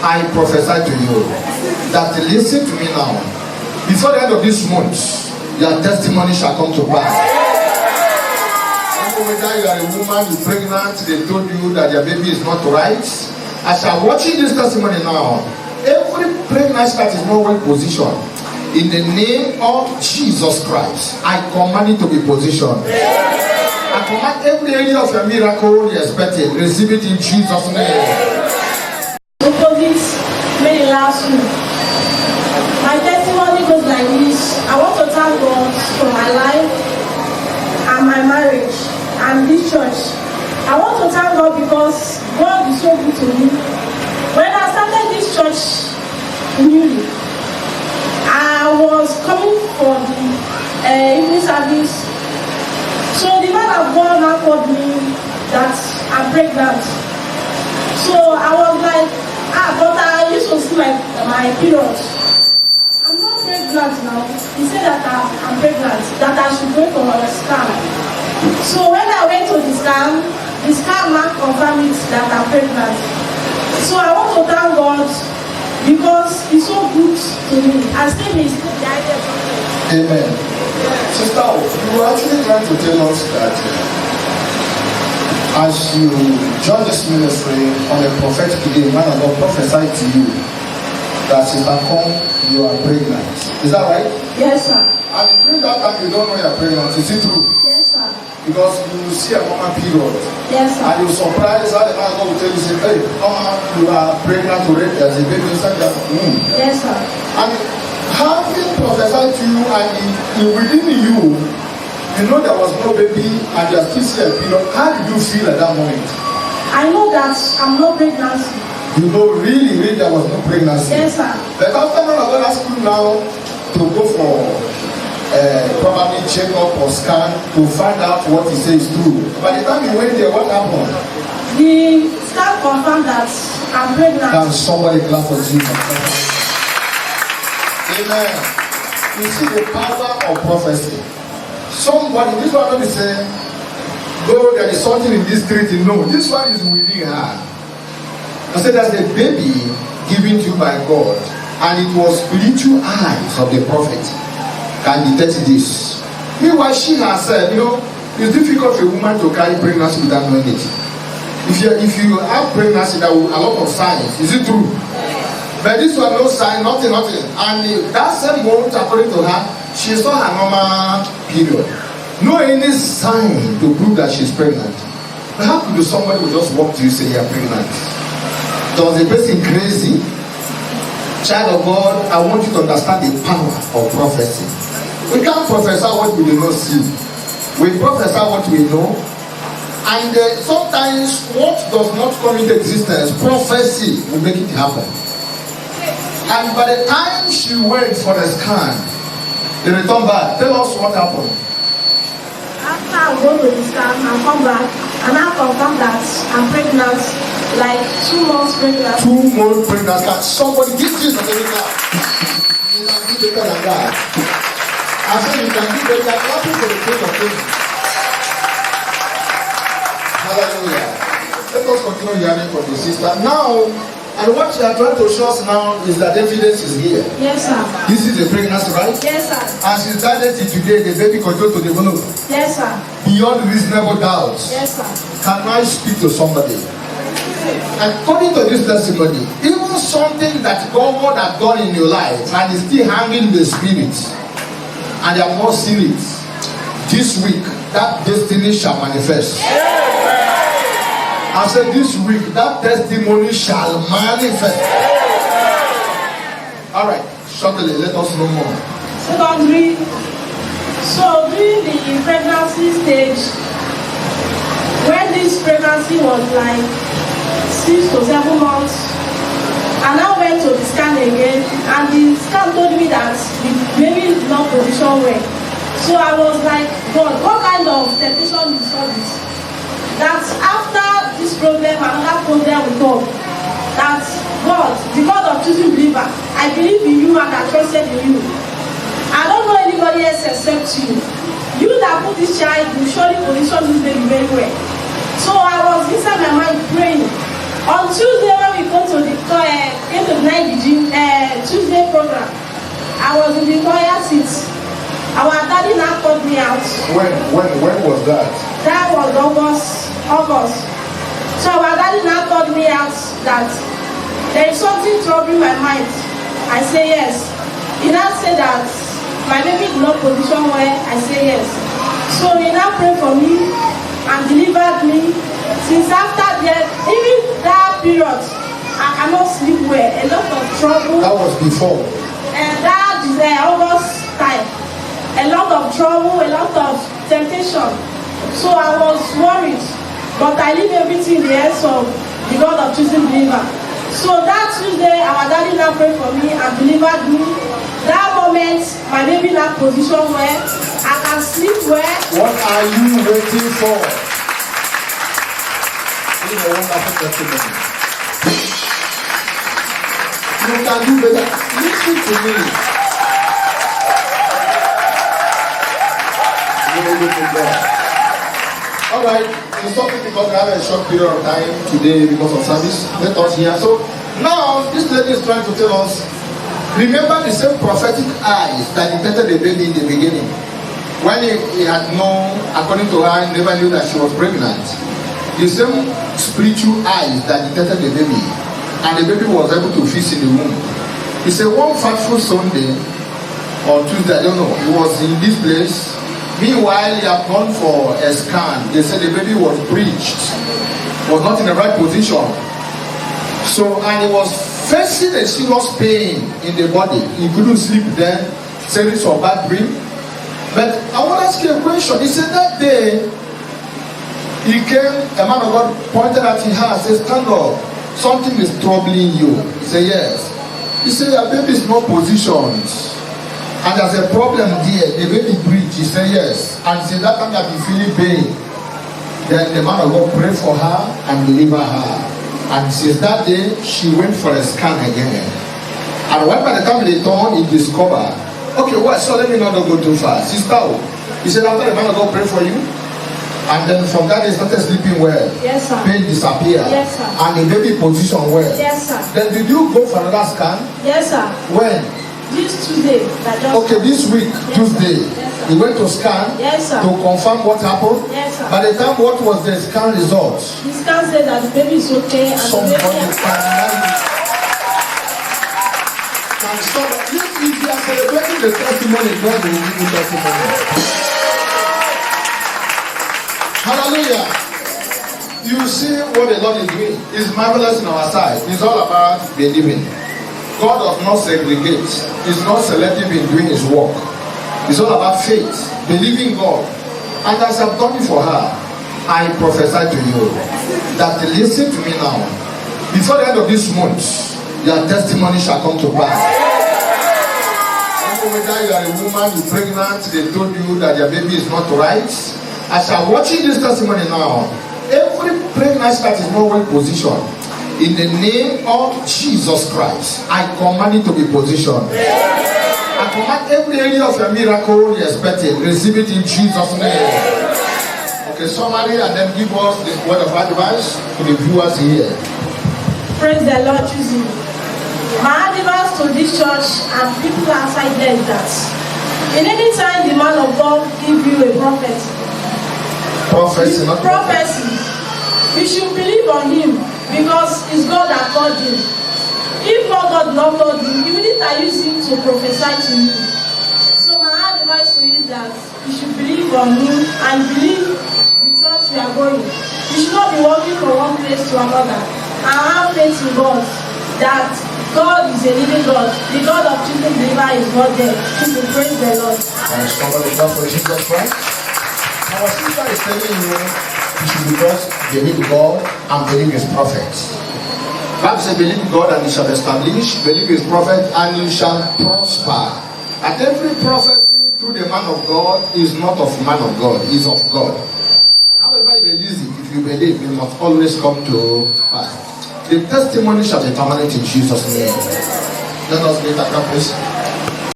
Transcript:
I prophesy to you that listen to me now. Before the end of this month, your testimony shall come to pass. Whether you are a woman, you're pregnant, they told you that your baby is not right. As you are watching this testimony now, every pregnancy that is not well positioned, in the name of Jesus Christ, I command it to be positioned. I command every area of your miracle you expected, receive it in Jesus' name. Many last week. My testimony goes like this. I want to thank God for my life and my marriage and this church. I want to thank God because God is so good to me. When I started this church newly, I was coming for the evening service. So the man of God now called me that I'm pregnant. So I was like, but I used to see my period. I'm not pregnant now. He said that I'm pregnant, that I should go for a scan. So when I went to the scan now confirmed it that I'm pregnant. So I want to thank God because He's so good to me. I still miss the idea of it. Amen. Sister, you were actually trying to tell us that as you join this ministry on a prophetic day, man of God prophesied to you that Sister Kong, you are pregnant. Is that right? Yes, sir. And during that time you don't know you are pregnant. Is it true? Yes, sir. Because you see a woman period. Yes, sir. And you're surprised how the man of God will tell you, say, hey, you are pregnant already. There's a baby inside that womb. Yes, sir. And having prophesied to you and within you, you know there was no baby and you are still seeing a period. How did you feel at that moment? I know that I'm not pregnant. You know really there was no pregnancy. Yes, sir. But after man of God asked you now to go for probably check up or scan to find out what he says is true. By the time you went there, what happened? The scan confirmed that I'm pregnant. Can somebody clap for Jesus? Amen. You see the power of prophecy. Somebody, this one don't be saying, though there is something in this street, you know, this one is within her. I said that's a baby given to you by God, and it was spiritual eyes of the prophet can detect this. Meanwhile, she herself, you know, it's difficult for a woman to carry pregnancy without knowing it. If you have pregnancy, there will a lot of signs. Is it true? But this one, no sign, nothing. And that same month, according to her, she saw her normal period. No any sign to prove that she's pregnant. But how could somebody who just walk to you say you're pregnant? Was the person crazy? Child of God, I want you to understand the power of prophecy. We can't prophesy what we do not see. We prophesy what we know. And sometimes what does not come into existence, prophecy will make it happen. And by the time she went for the scan, they returned back. Tell us what happened. After I go to the scan and come back, and I confirm that I'm pregnant, like 2 months pregnant. 2 months pregnant. Somebody give Jesus a clap. You can do better than that. I said you can do better. Clapping for the praise of God. Hallelujah. Let us continue hearing from the sister. Now, and what you are trying to show us now is that evidence is here. Yes, sir. This is a pregnancy, right? Yes, sir. And since that day till today, the baby continues to develop. Yes, sir. Beyond reasonable doubts. Yes, sir. Can I speak to somebody? According to this testimony, even something that God has done in your life and is still hanging in the spirit, and you have not seen it, this week, that destiny shall manifest. I said this week, that testimony shall manifest. Alright, shortly, let us know more. Secondly, so during the pregnancy stage, when this pregnancy was like 6 to 7 months, and I went to the scan again, and the scan told me that the baby is not positioned well. So I was like, God, what kind of temptation is all this? That after this problem, another problem will come. That God, the God of choosing believer, I believe in you and I trusted in you. I don't know anybody else except you. You that put this child, you surely position this baby very well. So I was inside my mind praying. On Tuesday when we go to the I was in the choir seat. Our daddy now called me out. When was that? That was August. So our daddy now called me out that there is something troubling my mind. I say yes. He now said that my baby is not position where I say yes. So he now prayed for me and delivered me. Since after that, even that period, I cannot sleep well. A lot of trouble. That was before. And that is August time. A lot of trouble, a lot of temptation. So I was worried. But I leave everything in the hands of the God of choosing believer. So that Tuesday, our daddy now prayed for me and delivered me. That moment, my baby now position where I can sleep well. What are you waiting for? This is a wonderful testimony. You can do better. Listen to me. Glory to God. All right, it's something because we have a short period of time today because of service. Let us hear. So now this lady is trying to tell us, remember the same prophetic eyes that detected the baby in the beginning. When he had known, according to her, never knew that she was pregnant. The same spiritual eyes that detected the baby, and the baby was able to feast in the womb. He said one fateful Sunday or Tuesday, I don't know, he was in this place. Meanwhile, he had gone for a scan. They said the baby was breached, was not in the right position. So, and he was facing a serious pain in the body. He couldn't sleep then, series of bad dream. But I want to ask you a question. He said that day, he came, a man of God pointed at his hand, said, stand up, something is troubling you. He said, yes. He said, your baby is not positioned. And there's a problem there, the baby breached. He said, yes. And he said, that time I've been feeling pain. Then the man of God prayed for her and delivered her. And since that day, she went for a scan again. And when by the time they turned, he discovered, okay, well, so let me not go too far. Sister, he said, after the man of God prayed for you, and then from that they started sleeping well. Yes, sir. Pain disappeared. Yes, sir. And the baby position well. Yes, sir. Then did you go for another scan? Yes, sir. When? This Tuesday. That just Okay, this week, yes, Tuesday. Yes, sir. He went to scan. Yes, sir. To confirm what happened. Yes, sir. By the time, what was the scan result? The scan said that the baby is okay and Somebody the baby can stop. If you are celebrating the testimony, God will give you testimony. Hallelujah. You see what the Lord is doing. It's marvelous in our sight. It's all about believing. God does not segregate. He's not selective in doing his work. It's all about faith, believing God. And as I've done it for her, I prophesy to you that listen to me now. Before the end of this month, your testimony shall come to pass. Whether you are a woman, you're pregnant, they told you that your baby is not right. As I'm watching this testimony now, every pregnancy that is not well positioned, in the name of Jesus Christ, I command it to be positioned. I command every area of your miracle you're expecting, receive it in Jesus' name. Okay, somebody and then give us the word of advice to the viewers here. Praise the Lord, Jesus. My advice to this church and people outside there is that in any time the man of God give you a prophet, Prophecy, not prophecy, you should believe on him because it's God that called him. If not God not called him, you need to use him to prophesy to you. So my advice to you is that you should believe on him and believe the church you are going. You should not be walking from one place to another and have faith in God that God is a living God. The God of children believer is not there. People praise the Lord. And somebody come for Jesus Christ. Our sister is telling you should just believe God and believe his prophets. Bible says, believe God and he shall establish, believe his prophet and he shall prosper. And every prophecy through the man of God is not of man of God, is of God. And however you release it, if you believe, it must always come to pass. The testimony shall be permanent in Jesus' name. Let us get that, please.